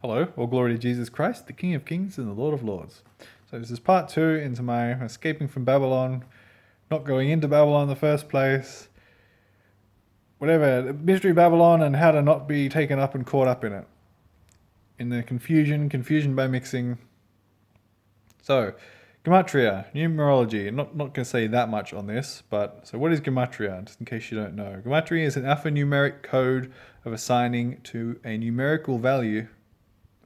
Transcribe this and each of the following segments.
Hello, all glory to Jesus Christ, the King of Kings and the Lord of Lords. So this is part 2 into my escaping from Babylon, not going into Babylon in the first place, whatever, Mystery Babylon and how to not be taken up and caught up in it. In the confusion by mixing. So, Gematria, numerology. Not going to say that much on this, but so what is Gematria, just in case you don't know? Gematria is an alphanumeric code of assigning a numerical value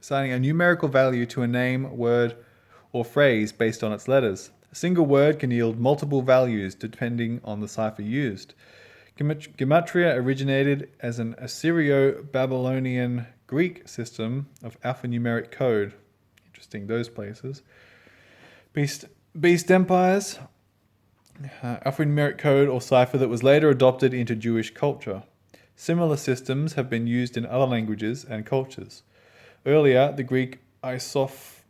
to a name, word, or phrase based on its letters. A single word can yield multiple values depending on the cipher used. Gematria originated as an Assyrio-Babylonian Greek system of alphanumeric code. Interesting, those places. Beast empires, alphanumeric code or cipher that was later adopted into Jewish culture. Similar systems have been used in other languages and cultures. Earlier, the Greek isophe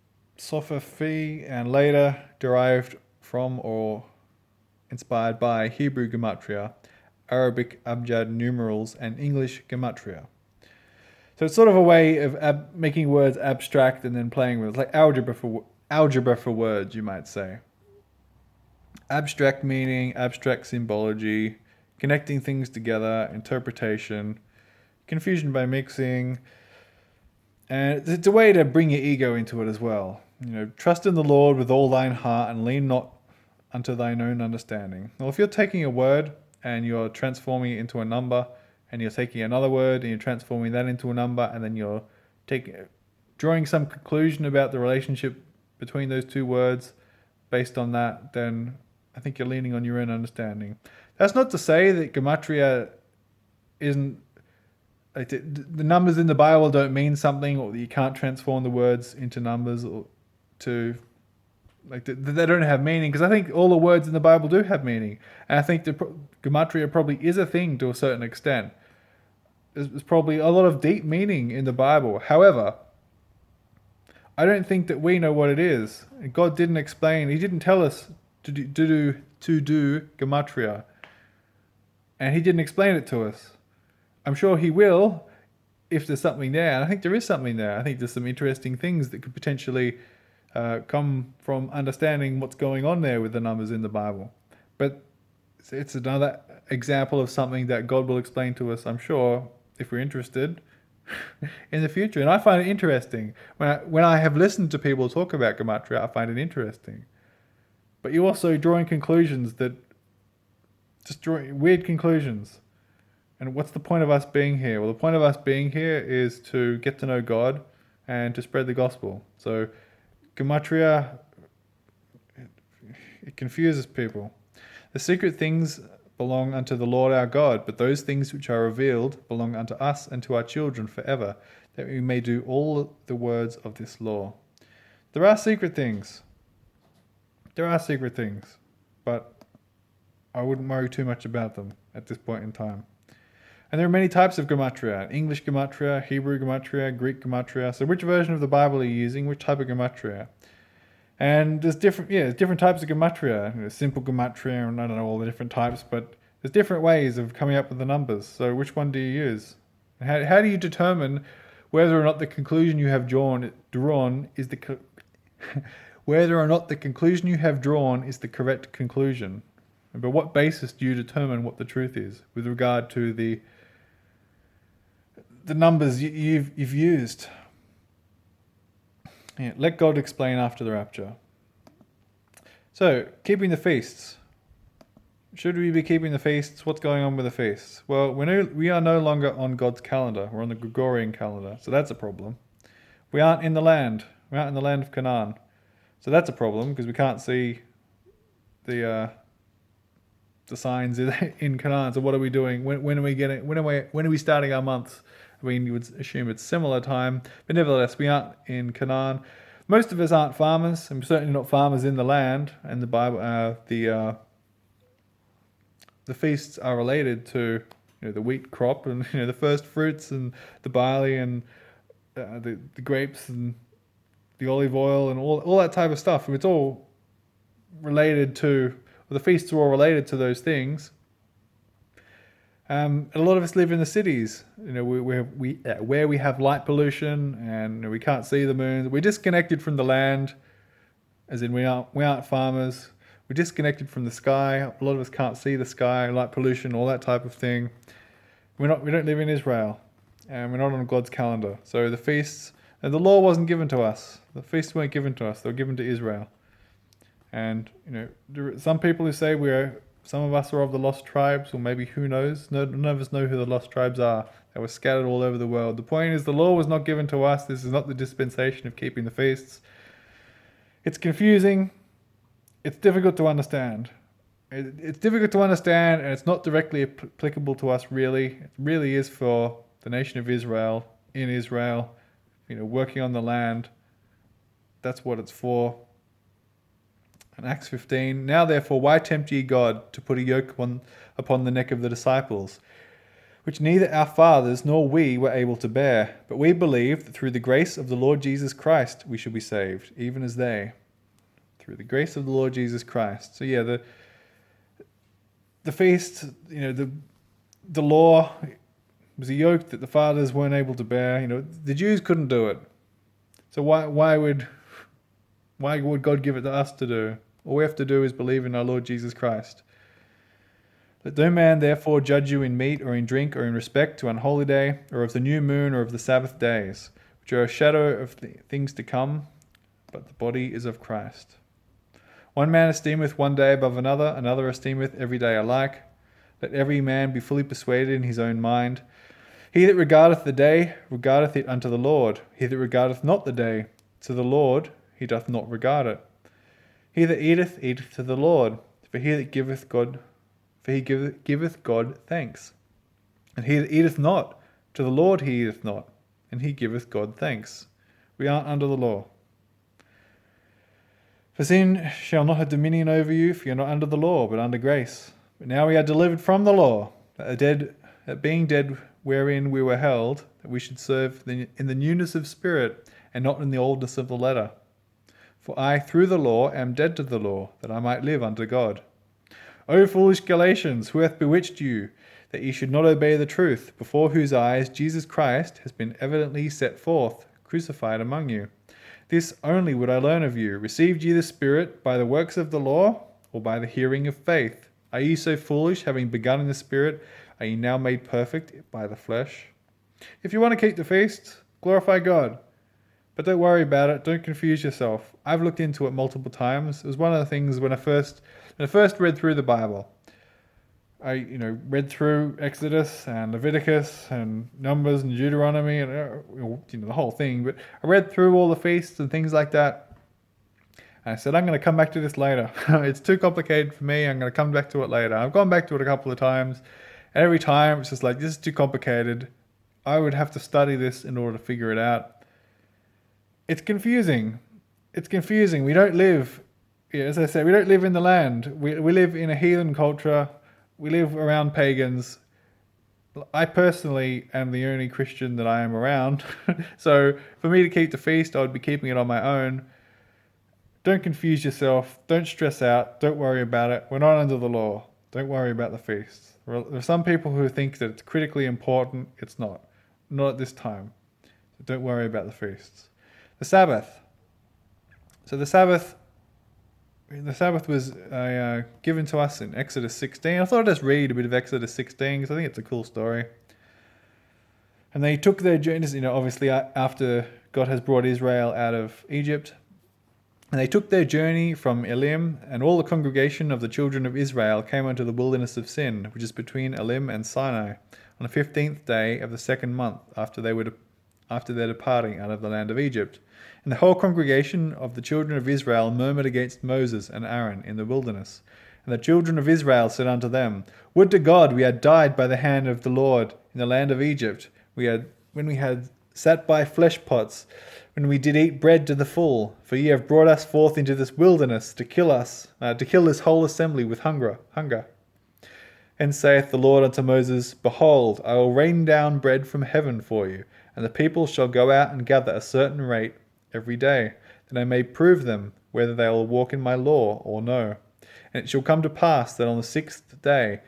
and later derived from or inspired by Hebrew gematria, Arabic abjad numerals, and English gematria. So it's sort of a way of making words abstract and then playing with it. It's like algebra for words, you might say. Abstract meaning, abstract symbology, connecting things together, interpretation, confusion by mixing. And it's a way to bring your ego into it as well. Trust in the Lord with all thine heart and lean not unto thine own understanding. Well, if you're taking a word and you're transforming it into a number, and you're taking another word and you're transforming that into a number, and then you're drawing some conclusion about the relationship between those two words based on that, then I think you're leaning on your own understanding. That's not to say that gematria isn't... the numbers in the Bible don't mean something, or that you can't transform the words into numbers, or they don't have meaning, because I think all the words in the Bible do have meaning, and I think gematria probably is a thing to a certain extent. There's probably a lot of deep meaning in the Bible. However, I don't think that we know what it is. God didn't explain. He didn't tell us to do gematria, and He didn't explain it to us. I'm sure He will if there's something there, and I think there is something there. I think there's some interesting things that could potentially come from understanding what's going on there with the numbers in the Bible. But it's another example of something that God will explain to us, I'm sure, if we're interested, in the future. And I find it interesting. When I have listened to people talk about gematria, I find it interesting. But you're also drawing conclusions weird conclusions. And what's the point of us being here? Well, the point of us being here is to get to know God and to spread the gospel. So gematria, it confuses people. The secret things belong unto the Lord our God, but those things which are revealed belong unto us and to our children forever, that we may do all the words of this law. There are secret things. But I wouldn't worry too much about them at this point in time. And there are many types of gematria: English gematria, Hebrew gematria, Greek gematria. So which version of the Bible are you using? Which type of gematria? And there's different types of gematria. Simple gematria, and I don't know all the different types, but there's different ways of coming up with the numbers. So which one do you use? How do you determine whether or not the conclusion you have drawn is the whether or not the conclusion you have drawn is the correct conclusion? And by what basis do you determine what the truth is with regard to the numbers you've used? Yeah, let God explain after the rapture. So, keeping the feasts. Should we be keeping the feasts? What's going on with the feasts? Well, we are no longer on God's calendar. We're on the Gregorian calendar, so that's a problem. We aren't in the land. We're not in the land of Canaan. So that's a problem, because we can't see the signs in Canaan. So what are we doing? When are we starting our months? I mean, you would assume it's similar time, but nevertheless, we aren't in Canaan. Most of us aren't farmers, and we're certainly not farmers in the land. And the Bible, the feasts are related to the wheat crop and the first fruits and the barley and the grapes and the olive oil and all that type of stuff. It's all related to, the feasts are all related to those things. A lot of us live in the cities, where we have light pollution and we can't see the moon. We're disconnected from the land, as in we aren't farmers. We're disconnected from the sky. A lot of us can't see the sky, light pollution, all that type of thing. We don't live in Israel, and we're not on God's calendar. So the feasts, and the law wasn't given to us. The feasts weren't given to us. They were given to Israel. And there are some people who say some of us are of the lost tribes, or maybe who knows? None of us know who the lost tribes are. They were scattered all over the world. The point is, the law was not given to us. This is not the dispensation of keeping the feasts. It's confusing. It's difficult to understand. It's difficult to understand, and it's not directly applicable to us, really. It really is for the nation of Israel, in Israel, working on the land. That's what it's for. In Acts 15, now therefore, why tempt ye God to put a yoke upon the neck of the disciples, which neither our fathers nor we were able to bear? But we believe that through the grace of the Lord Jesus Christ we shall be saved, even as they. Through the grace of the Lord Jesus Christ. So yeah, the feast, the law was a yoke that the fathers weren't able to bear. The Jews couldn't do it. So why would God give it to us to do? All we have to do is believe in our Lord Jesus Christ. Let no man therefore judge you in meat or in drink or in respect to unholy day or of the new moon or of the Sabbath days, which are a shadow of things to come, but the body is of Christ. One man esteemeth one day above another, another esteemeth every day alike. Let every man be fully persuaded in his own mind. He that regardeth the day, regardeth it unto the Lord. He that regardeth not the day, to the Lord he doth not regard it. He that eateth, eateth to the Lord, for he giveth God thanks. And he that eateth not, to the Lord he eateth not, and he giveth God thanks. We aren't under the law. For sin shall not have dominion over you, for you are not under the law, but under grace. But now we are delivered from the law, that being dead wherein we were held, that we should serve in the newness of spirit, and not in the oldness of the letter. For I, through the law, am dead to the law, that I might live unto God. O foolish Galatians, who hath bewitched you, that ye should not obey the truth, before whose eyes Jesus Christ has been evidently set forth, crucified among you? This only would I learn of you. Received ye the Spirit by the works of the law, or by the hearing of faith? Are ye so foolish, having begun in the Spirit, are ye now made perfect by the flesh? If you want to keep the feast, glorify God. But don't worry about it. Don't confuse yourself. I've looked into it multiple times. It was one of the things when I first read through the Bible. I read through Exodus and Leviticus and Numbers and Deuteronomy and the whole thing. But I read through all the feasts and things like that. And I said, I'm going to come back to this later. It's too complicated for me. I'm going to come back to it later. I've gone back to it a couple of times. And every time it's just like, this is too complicated. I would have to study this in order to figure it out. It's confusing. We don't live, as I said, we don't live in the land. We live in a heathen culture. We live around pagans. I personally am the only Christian that I am around. So for me to keep the feast, I would be keeping it on my own. Don't confuse yourself. Don't stress out. Don't worry about it. We're not under the law. Don't worry about the feast. There are some people who think that it's critically important. It's not. Not at this time. So don't worry about the feasts. The Sabbath. So the Sabbath was given to us in Exodus 16. I thought I'd just read a bit of Exodus 16 because I think it's a cool story. And they took their journeys, obviously after God has brought Israel out of Egypt. And they took their journey from Elim, and all the congregation of the children of Israel came unto the wilderness of Sin, which is between Elim and Sinai, on the 15th day of the second month after their departing out of the land of Egypt. And the whole congregation of the children of Israel murmured against Moses and Aaron in the wilderness. And the children of Israel said unto them, Would to God we had died by the hand of the Lord in the land of Egypt, when we had sat by flesh pots, when we did eat bread to the full. For ye have brought us forth into this wilderness to kill this whole assembly with hunger. And saith the Lord unto Moses, Behold, I will rain down bread from heaven for you, and the people shall go out and gather a certain rate every day, that I may prove them whether they will walk in my law or no. And it shall come to pass that on the 6th day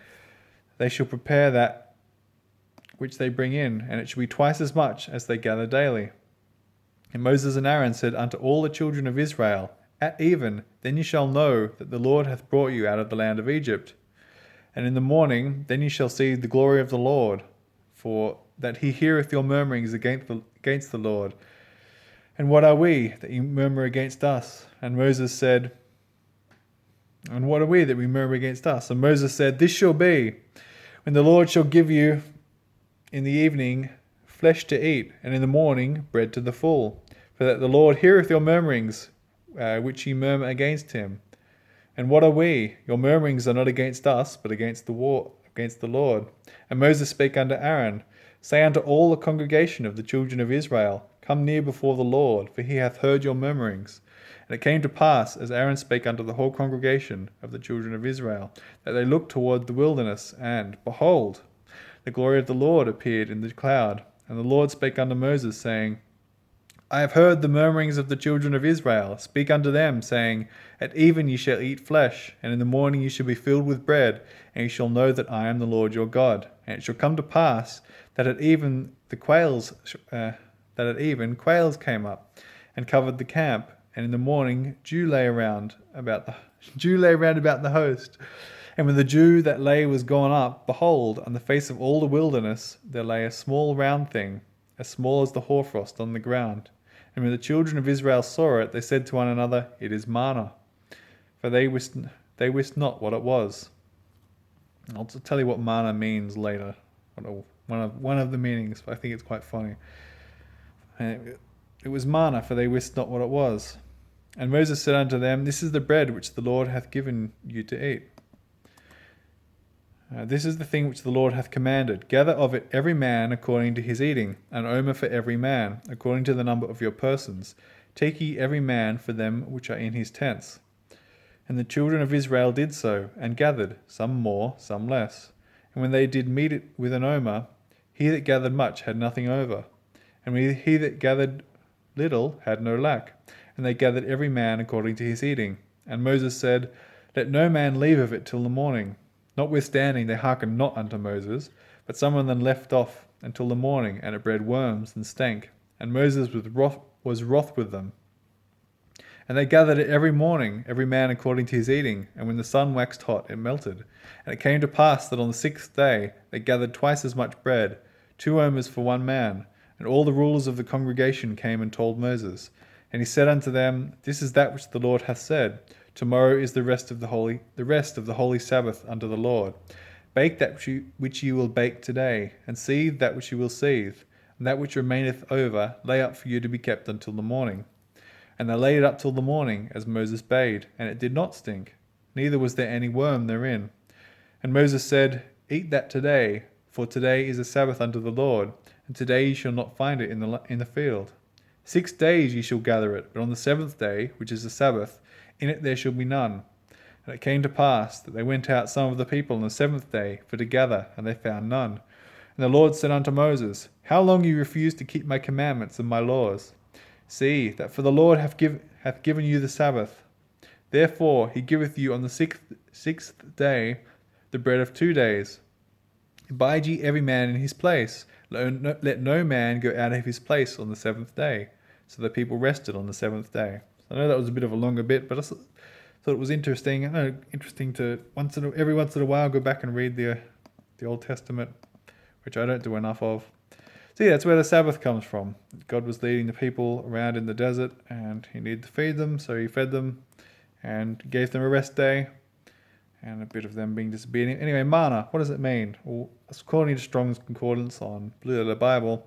they shall prepare that which they bring in, and it shall be twice as much as they gather daily. And Moses and Aaron said unto all the children of Israel, At even, then ye shall know that the Lord hath brought you out of the land of Egypt. And in the morning, then ye shall see the glory of the Lord, for that he heareth your murmurings against the Lord. And what are we, that ye murmur against us? And Moses said, And what are we, that we murmur against us? And Moses said, This shall be, when the Lord shall give you in the evening flesh to eat, and in the morning bread to the full. For that the Lord heareth your murmurings, which ye murmur against him. And what are we? Your murmurings are not against us, but against the Lord. And Moses spake unto Aaron, Say unto all the congregation of the children of Israel, Come near before the Lord, for he hath heard your murmurings. And it came to pass, as Aaron spake unto the whole congregation of the children of Israel, that they looked toward the wilderness, and, behold, the glory of the Lord appeared in the cloud. And the Lord spake unto Moses, saying, I have heard the murmurings of the children of Israel. Speak unto them, saying, At even ye shall eat flesh, and in the morning ye shall be filled with bread, and ye shall know that I am the Lord your God. And it shall come to pass that at even quails came up and covered the camp, and in the morning dew lay round about the host. And when the dew that lay was gone up, behold, on the face of all the wilderness there lay a small round thing, as small as the hoarfrost on the ground. And when the children of Israel saw it, they said to one another, It is manna. For they wist not what it was. I'll tell you what manna means later. One of the meanings, but I think it's quite funny. And it was manna, for they wist not what it was. And Moses said unto them, This is the bread which the Lord hath given you to eat. This is the thing which the Lord hath commanded. Gather of it every man according to his eating, an omer for every man, according to the number of your persons. Take ye every man for them which are in his tents. And the children of Israel did so, and gathered, some more, some less. And when they did meet it with an omer, he that gathered much had nothing over, and he that gathered little had no lack. And they gathered every man according to his eating. And Moses said, Let no man leave of it till the morning. Notwithstanding they hearkened not unto Moses, but some of them left off until the morning, and it bred worms and stank. And Moses was wroth with them. And they gathered it every morning, every man according to his eating. And when the sun waxed hot, it melted. And it came to pass that on the 6th day they gathered twice as much bread, 2 omers for one man. And all the rulers of the congregation came and told Moses. And he said unto them, This is that which the Lord hath said. Tomorrow is the rest of the holy Sabbath unto the Lord. Bake that which ye will bake today, and seethe that which ye will seethe, and that which remaineth over lay up for you to be kept until the morning. And they laid it up till the morning, as Moses bade, and it did not stink, neither was there any worm therein. And Moses said, Eat that today, for today is a Sabbath unto the Lord, and today ye shall not find it in the field. 6 days ye shall gather it, but on the 7th day, which is the Sabbath, in it there shall be none. And it came to pass that they went out some of the people on the 7th day for to gather, and they found none. And the Lord said unto Moses, How long you refuse to keep my commandments and my laws? See, that for the Lord hath given you the Sabbath. Therefore he giveth you on the sixth day the bread of 2 days. Abide ye every man in his place. Let no man go out of his place on the 7th day. So the people rested on the 7th day. I know that was a bit of a longer bit, but I thought it was interesting. I know, interesting to every once in a while go back and read the Old Testament, which I don't do enough of. So yeah, that's where the Sabbath comes from. God was leading the people around in the desert, and he needed to feed them, so he fed them and gave them a rest day, and a bit of them being disobedient. Anyway, manna, what does it mean? Well, according to Strong's Concordance on Blue Letter Bible,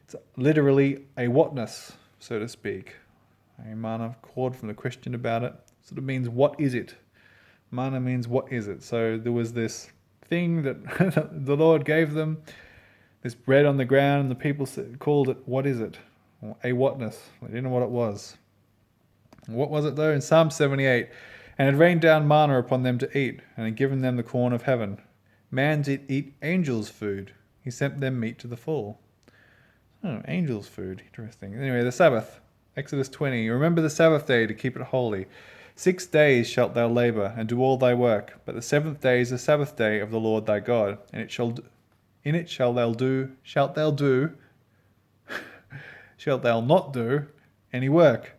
it's literally a whatness, so to speak. A manna, chord from the question about it. Sort of means, what is it? Manna means, what is it? So there was this thing that the Lord gave them, this bread on the ground, and the people called it, what is it? Or a whatness. They didn't know what it was. What was it though? In Psalm 78, And it rained down manna upon them to eat, and had given them the corn of heaven. Man did eat angels' food. He sent them meat to the full. Oh, angels' food. Interesting. Anyway, the Sabbath. Exodus 20. Remember the Sabbath day to keep it holy. 6 days shalt thou labour, and do all thy work. But the 7th day is the Sabbath day of the Lord thy God, and it shall In it shalt thou not do any work,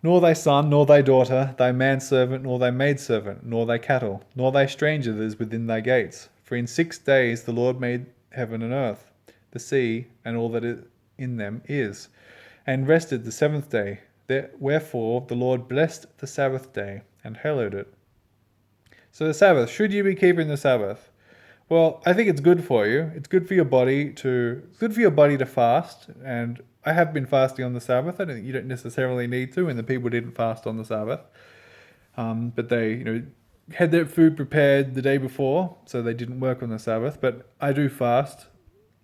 nor thy son, nor thy daughter, thy manservant, nor thy maidservant, nor thy cattle, nor thy stranger that is within thy gates. For in 6 days the Lord made heaven and earth, the sea, and all that in them is, and rested the 7th day. Wherefore the Lord blessed the Sabbath day and hallowed it. So the Sabbath, should you be keeping the Sabbath? Well, I think it's good for you. It's good for your body to fast, and I have been fasting on the Sabbath. I don't think you don't necessarily need to, and the people didn't fast on the Sabbath. But they, had their food prepared the day before, so they didn't work on the Sabbath. But I do fast.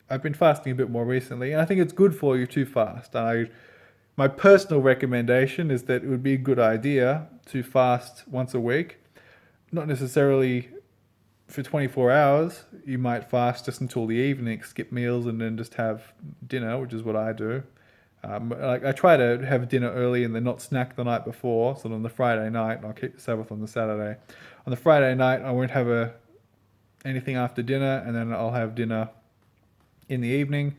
I've been fasting a bit more recently, and I think it's good for you to fast. My personal recommendation is that it would be a good idea to fast once a week, not necessarily for 24 hours. You might fast just until the evening, skip meals, and then just have dinner, which is what I do. I try to have dinner early and then not snack the night before. So on the Friday night, I'll keep the Sabbath on the Saturday. On the Friday night, I won't have anything after dinner, and then I'll have dinner in the evening.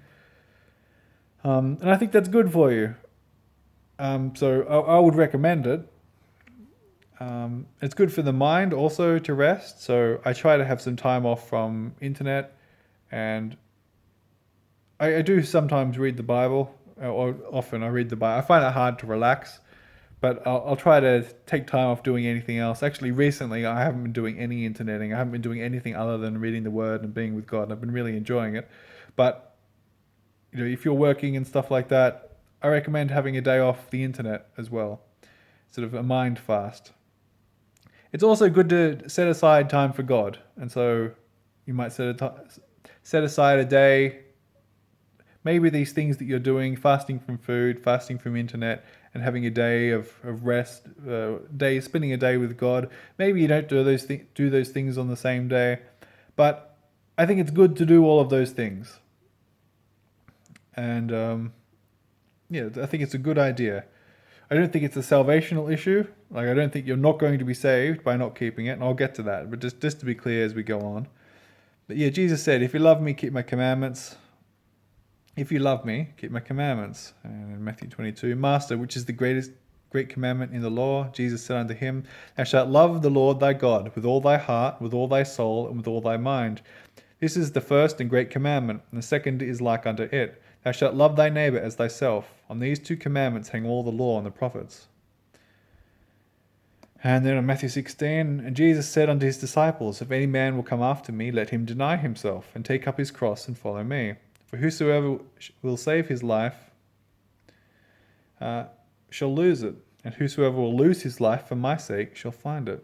And I think that's good for you. So I would recommend it. It's good for the mind also to rest. So I try to have some time off from internet, and I do sometimes read the Bible, or often I read the Bible. I find it hard to relax, but I'll try to take time off doing anything else. Actually, recently I haven't been doing any interneting. I haven't been doing anything other than reading the Word and being with God. And I've been really enjoying it. But if you're working and stuff like that, I recommend having a day off the internet as well, sort of a mind fast. It's also good to set aside time for God, and so you might set aside a day. Maybe these things that you're doing, fasting from food, fasting from internet, and having a day of rest, spending a day with God. Maybe you don't do those things on the same day, but I think it's good to do all of those things. And I think it's a good idea. I don't think it's a salvational issue. I don't think you're not going to be saved by not keeping it, and I'll get to that. But just to be clear as we go on. But Jesus said, if you love me, keep my commandments. If you love me, keep my commandments. And in Matthew 22, Master, which is the great commandment in the law? Jesus said unto him, Thou shalt love the Lord thy God with all thy heart, with all thy soul, and with all thy mind. This is the first and great commandment, and the second is like unto it. Thou shalt love thy neighbor as thyself. On these 2 commandments hang all the law and the prophets. And then in Matthew 16, and Jesus said unto his disciples, If any man will come after me, let him deny himself, and take up his cross, and follow me. For whosoever will save his life shall lose it, and whosoever will lose his life for my sake shall find it.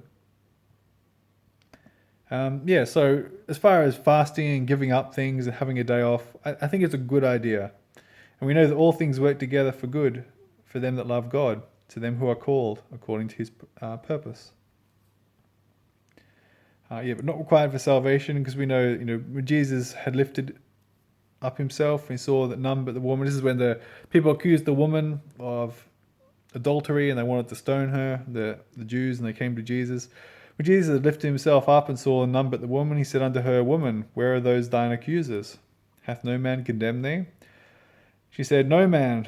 So as far as fasting and giving up things and having a day off, I think it's a good idea. And we know that all things work together for good for them that love God, to them who are called according to his purpose. But not required for salvation, because we know, when Jesus had lifted up himself, he saw that none but the woman. This is when the people accused the woman of adultery, and they wanted to stone her, the Jews, and they came to Jesus. When Jesus had lifted himself up and saw none but the woman, he said unto her, Woman, where are those thine accusers? Hath no man condemned thee? She said, No man,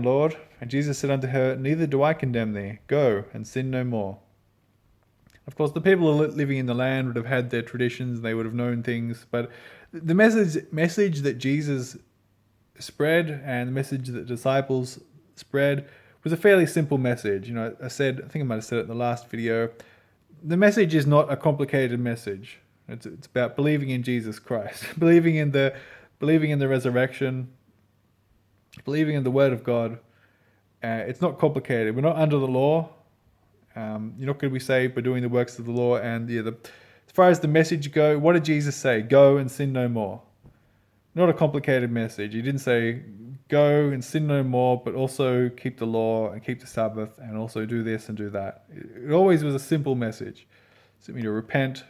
Lord. And Jesus said unto her, Neither do I condemn thee. Go, and sin no more. Of course, the people living in the land would have had their traditions, and they would have known things, but the message that Jesus spread and the message that disciples spread was a fairly simple message. I think I might have said it in the last video. The message is not a complicated message. It's about believing in Jesus Christ, believing in the resurrection, believing in the Word of God. It's not complicated. We're not under the law. You're not going to be saved by doing the works of the law. And as far as the message go, what did Jesus say? Go and sin no more. Not a complicated message. He didn't say go and sin no more, but also keep the law and keep the Sabbath and also do this and do that. It always was a simple message. So, repent,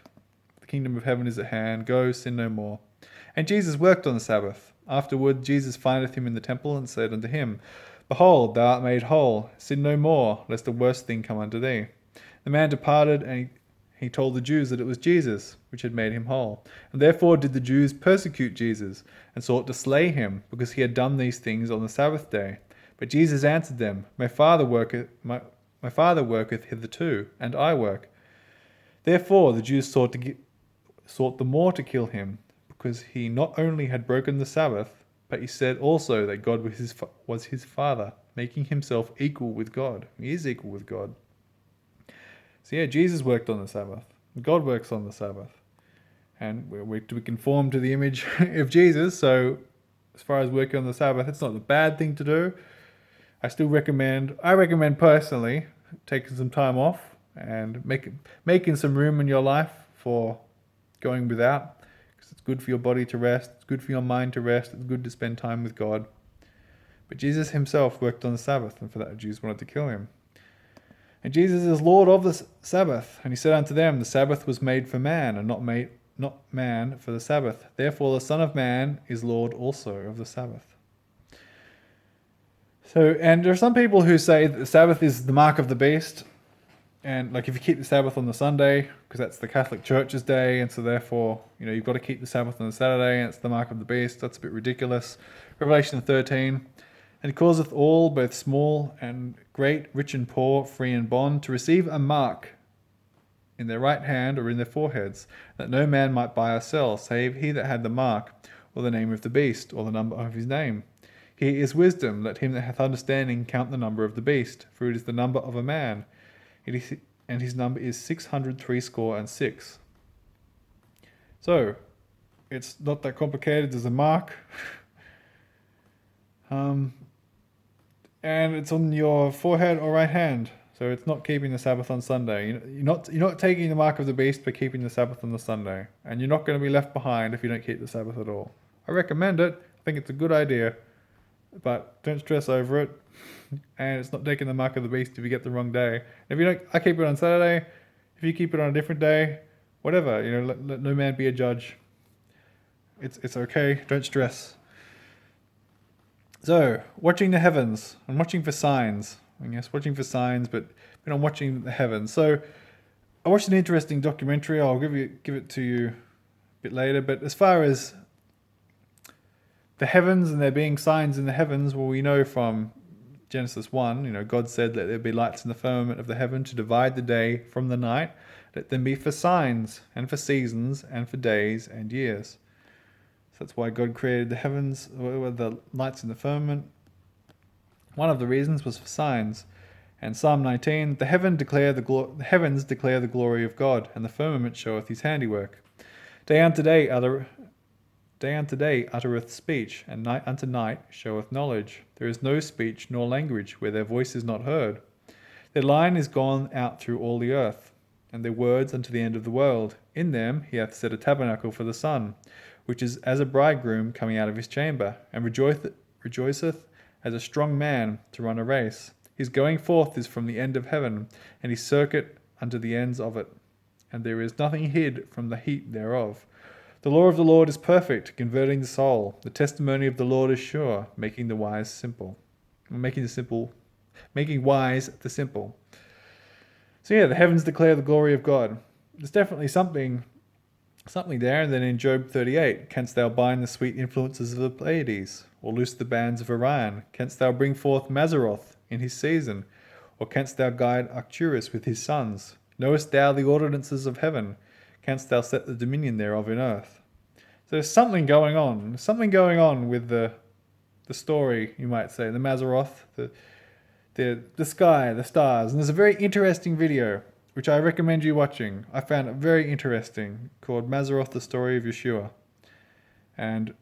the kingdom of heaven is at hand, go, sin no more. And Jesus worked on the Sabbath. Afterward, Jesus findeth him in the temple and said unto him, Behold, thou art made whole, sin no more, lest a worse thing come unto thee. The man departed, and He told the Jews that it was Jesus which had made him whole. And therefore did the Jews persecute Jesus, and sought to slay him, because he had done these things on the Sabbath day. But Jesus answered them, My Father worketh hitherto, and I work. Therefore the Jews sought the more to kill him, because he not only had broken the Sabbath, but he said also that God was his Father, making himself equal with God. He is equal with God. So yeah, Jesus worked on the Sabbath. God works on the Sabbath. And we're to be conformed to the image of Jesus. So as far as working on the Sabbath, it's not a bad thing to do. I recommend personally taking some time off and making some room in your life for going without. Because it's good for your body to rest. It's good for your mind to rest. It's good to spend time with God. But Jesus himself worked on the Sabbath, and for that the Jews wanted to kill him. And Jesus is Lord of the Sabbath. And he said unto them, The Sabbath was made for man, and not man for the Sabbath. Therefore the Son of Man is Lord also of the Sabbath. So, and there are some people who say that the Sabbath is the mark of the beast. And like if you keep the Sabbath on the Sunday, because that's the Catholic Church's day, and so therefore, you've got to keep the Sabbath on the Saturday, and it's the mark of the beast. That's a bit ridiculous. Revelation 13. And he causeth all, both small and great, rich and poor, free and bond, to receive a mark in their right hand or in their foreheads, that no man might buy or sell, save he that had the mark, or the name of the beast, or the number of his name. Here is wisdom. Let him that hath understanding count the number of the beast, for it is the number of a man, and his number is 666. So, it's not that complicated. There's a mark. And it's on your forehead or right hand. So it's not keeping the Sabbath on Sunday. You're not taking the mark of the beast, but keeping the Sabbath on the Sunday. And you're not going to be left behind if you don't keep the Sabbath at all. I recommend it. I think it's a good idea. But don't stress over it. And it's not taking the mark of the beast if you get the wrong day. If you don't, I keep it on Saturday. If you keep it on a different day, whatever. Let no man be a judge. It's okay. Don't stress. So, watching the heavens. I'm watching for signs. Watching for signs, but I'm watching the heavens. So, I watched an interesting documentary. I'll give it to you a bit later. But as far as the heavens and there being signs in the heavens, well, we know from Genesis 1, God said, Let there be lights in the firmament of the heaven to divide the day from the night. Let them be for signs and for seasons and for days and years. So that's why God created the heavens, or the lights in the firmament. One of the reasons was for signs. And Psalm 19, the heavens declare the glory of God, and the firmament showeth his handiwork. Day unto day uttereth speech, and night unto night showeth knowledge. There is no speech nor language where their voice is not heard. Their line is gone out through all the earth, and their words unto the end of the world. In them he hath set a tabernacle for the sun, which is as a bridegroom coming out of his chamber, and rejoiceth as a strong man to run a race. His going forth is from the end of heaven, and his circuit unto the ends of it. And there is nothing hid from the heat thereof. The law of the Lord is perfect, converting the soul. The testimony of the Lord is sure, making the wise simple. Making wise the simple. So yeah, the heavens declare the glory of God. There's definitely something there. And then in Job 38, canst thou bind the sweet influences of the Pleiades, or loose the bands of Orion? Canst thou bring forth Mazzaroth in his season, or canst thou guide Arcturus with his sons? Knowest thou the ordinances of heaven? Canst thou set the dominion thereof in earth? So there's something going on. There's something going on with the story, you might say, the Mazzaroth, the sky, the stars. And there's a very interesting video which I recommend you watching. I found it very interesting, called Mazzaroth, the Story of Yeshua. And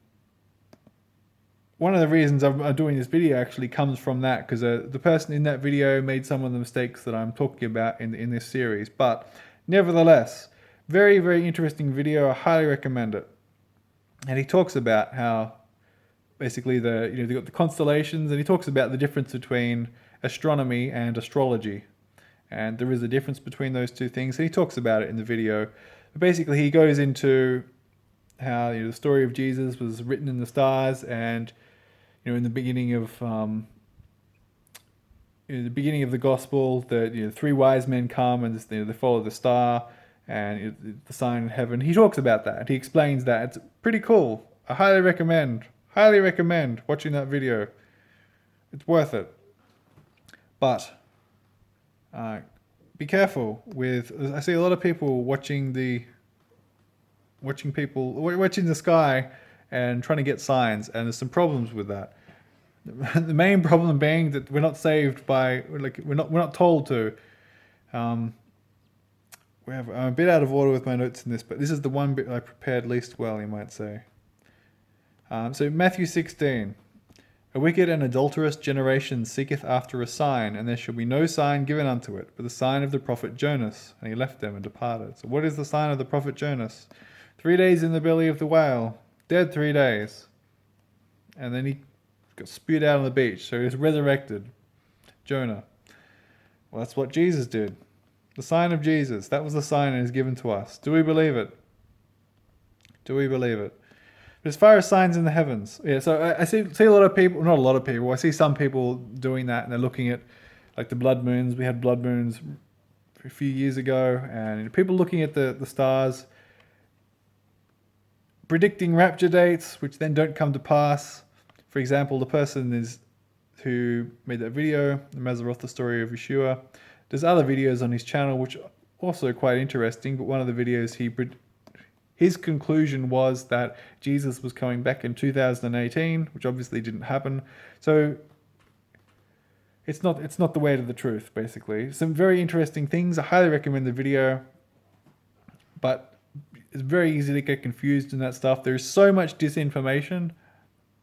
one of the reasons I'm doing this video actually comes from that, because the person in that video made some of the mistakes that I'm talking about in this series. But nevertheless, very, very interesting video. I highly recommend it. And he talks about how basically they've got the constellations, and he talks about the difference between astronomy and astrology. And there is a difference between those two things. And he talks about it in the video. But basically, he goes into how the story of Jesus was written in the stars, and in the beginning of the gospel, the three wise men come and they follow the star, and the sign in heaven. He talks about that. He explains that. It's pretty cool. I highly recommend watching that video. It's worth it. But be careful with. I see a lot of people watching the sky and trying to get signs, and there's some problems with that. The main problem being that we're not saved by, like, we're not told to. I'm a bit out of order with my notes in this, but this is the one bit I prepared least well, you might say. So Matthew 16. A wicked and adulterous generation seeketh after a sign, and there shall be no sign given unto it, but the sign of the prophet Jonas. And he left them and departed. So what is the sign of the prophet Jonas? 3 days in the belly of the whale, dead 3 days. And then he got spewed out on the beach, so he was resurrected. Jonah. Well, that's what Jesus did. The sign of Jesus, that was the sign that is given to us. Do we believe it? Do we believe it? But as far as signs in the heavens, so I see a lot of people, not a lot of people, I see some people doing that, and they're looking at like the blood moons. We had blood moons a few years ago, and people looking at the stars, predicting rapture dates, which then don't come to pass. For example, the person who made that video, the Mazzaroth, the story of Yeshua. There's other videos on his channel which are also quite interesting, but one of the videos his conclusion was that Jesus was coming back in 2018, which obviously didn't happen. So it's not the way to the truth, basically. Some very interesting things. I highly recommend the video, but it's very easy to get confused in that stuff. There's so much disinformation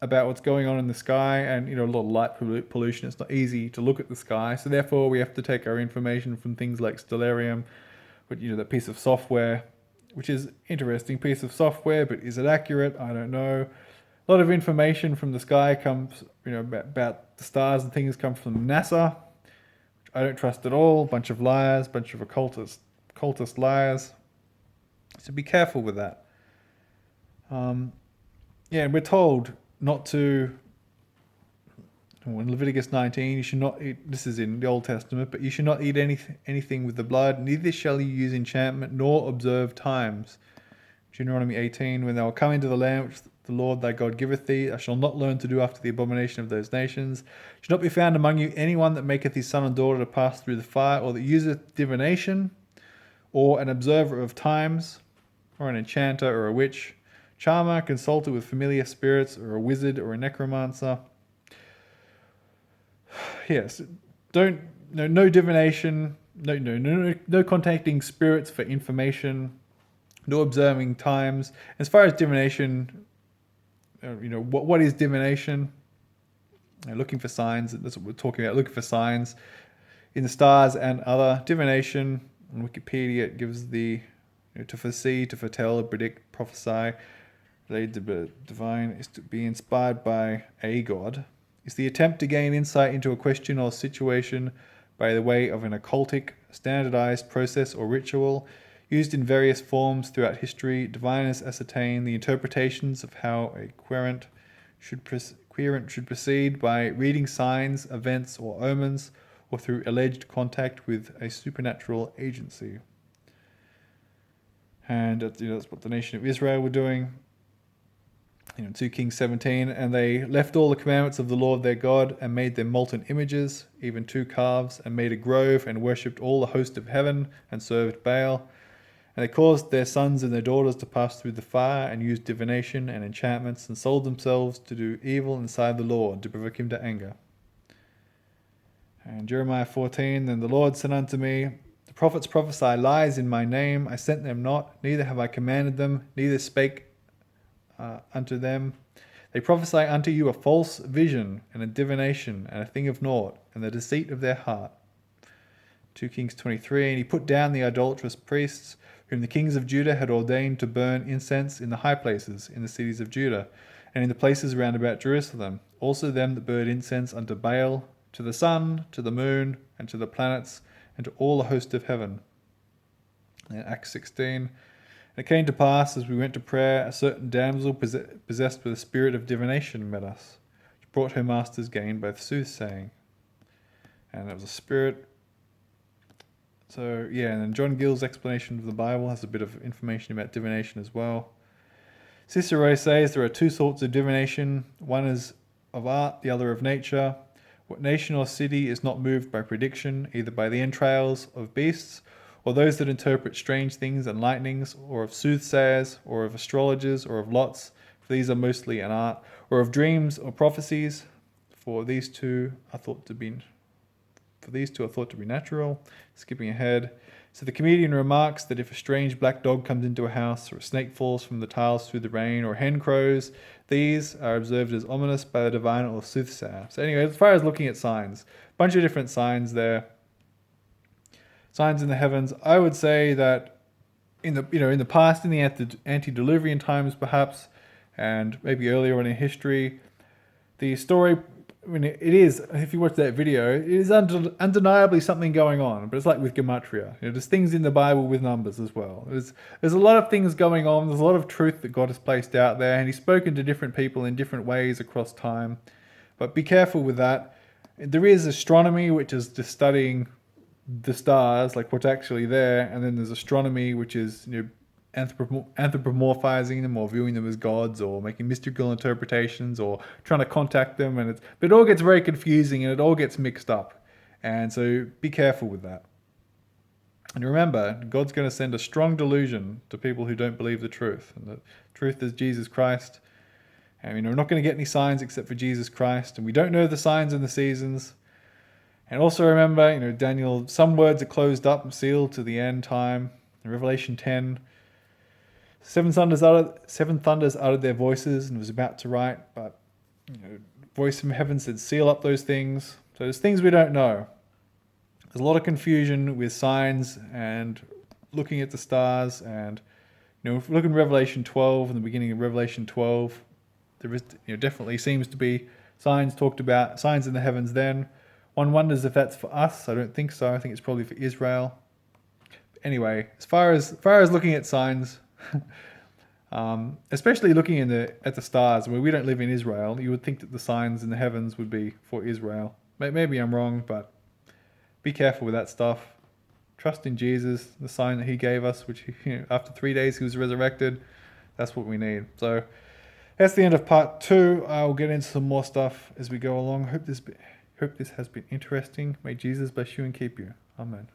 about what's going on in the sky, and a lot of light pollution. It's not easy to look at the sky, so therefore we have to take our information from things like Stellarium, but that piece of software, which is interesting piece of software, but is it accurate? I don't know. A lot of information from the sky comes, about the stars and things come from NASA, which I don't trust at all. Bunch of liars, bunch of occultist liars. So be careful with that. We're told not to. In Leviticus 19, you should not eat. This is in the Old Testament, but you should not eat anything with the blood. Neither shall you use enchantment nor observe times. Deuteronomy 18, when thou wilt come into the land which the Lord thy God giveth thee, thou shalt not learn to do after the abomination of those nations. Should not be found among you anyone that maketh his son and daughter to pass through the fire, or that useth divination, or an observer of times, or an enchanter, or a witch, charmer, consulter with familiar spirits, or a wizard, or a necromancer. Yes, no divination, no contacting spirits for information, no observing times. As far as divination, what is divination? Looking for signs. That's what we're talking about. Looking for signs in the stars and other divination. On Wikipedia, it gives to foresee, to foretell, predict, prophesy, related to divine, is to be inspired by a god. Is the attempt to gain insight into a question or situation by the way of an occultic, standardized process or ritual, used in various forms throughout history. Diviners ascertain the interpretations of how a querent should proceed by reading signs, events, or omens, or through alleged contact with a supernatural agency. And that's what the nation of Israel were doing. 2 Kings 17, and they left all the commandments of the Lord their God, and made them molten images, even 2 calves, and made a grove, and worshipped all the host of heaven, and served Baal. And they caused their sons and their daughters to pass through the fire, and used divination and enchantments, and sold themselves to do evil inside the Lord, to provoke him to anger. And Jeremiah 14, then the Lord said unto me, the prophets prophesy lies in my name. I sent them not, neither have I commanded them, neither spake unto them. They prophesy unto you a false vision, and a divination, and a thing of naught, and the deceit of their heart. 2 Kings 23, and he put down the idolatrous priests, whom the kings of Judah had ordained to burn incense in the high places, in the cities of Judah, and in the places round about Jerusalem. Also them that burned incense unto Baal, to the sun, to the moon, and to the planets, and to all the host of heaven. And Acts 16, and it came to pass, as we went to prayer, a certain damsel possessed with a spirit of divination met us, which brought her master's gain by soothsaying. And it was a spirit So yeah, and then John Gill's explanation of the Bible has a bit of information about divination as well. Cicero says there are two sorts of divination. One is of art, the other of nature. What nation or city is not moved by prediction, either by the entrails of beasts, or those that interpret strange things and lightnings, or of soothsayers, or of astrologers, or of lots, for these are mostly an art, or of dreams or prophecies, for these two are thought to be natural. Skipping ahead. So the comedian remarks that if a strange black dog comes into a house, or a snake falls from the tiles through the rain, or a hen crows, these are observed as ominous by the divine or soothsayer. So anyway, as far as looking at signs, a bunch of different signs there. Signs in the heavens. I would say that in the past, in the antediluvian times perhaps, and maybe earlier on in history, the story, I mean, it is, if you watch that video, it is undeniably something going on, but it's like with Gematria. There's things in the Bible with numbers as well. There's a lot of things going on. There's a lot of truth that God has placed out there, and He's spoken to different people in different ways across time. But be careful with that. There is astronomy, which is just studying the stars, like what's actually there, and then there's astronomy, which is anthropomorphizing them or viewing them as gods or making mystical interpretations or trying to contact them, but it all gets very confusing and it all gets mixed up, and so be careful with that. And remember, God's going to send a strong delusion to people who don't believe the truth, and the truth is Jesus Christ. And we're not going to get any signs except for Jesus Christ, and we don't know the signs and the seasons. And also remember, Daniel, some words are closed up and sealed to the end time. In Revelation 10, seven thunders uttered their voices and was about to write, but voice from heaven said, seal up those things. So there's things we don't know. There's a lot of confusion with signs and looking at the stars. And if we look in Revelation 12, in the beginning of Revelation 12, there is definitely seems to be signs talked about, signs in the heavens then. One wonders if that's for us. I don't think so. I think it's probably for Israel. Anyway, as far as looking at signs, especially looking at the stars, where we don't live in Israel, you would think that the signs in the heavens would be for Israel. Maybe I'm wrong, but be careful with that stuff. Trust in Jesus, the sign that He gave us, which after 3 days He was resurrected. That's what we need. So that's the end of part 2. I'll get into some more stuff as we go along. Hope this has been interesting. May Jesus bless you and keep you. Amen.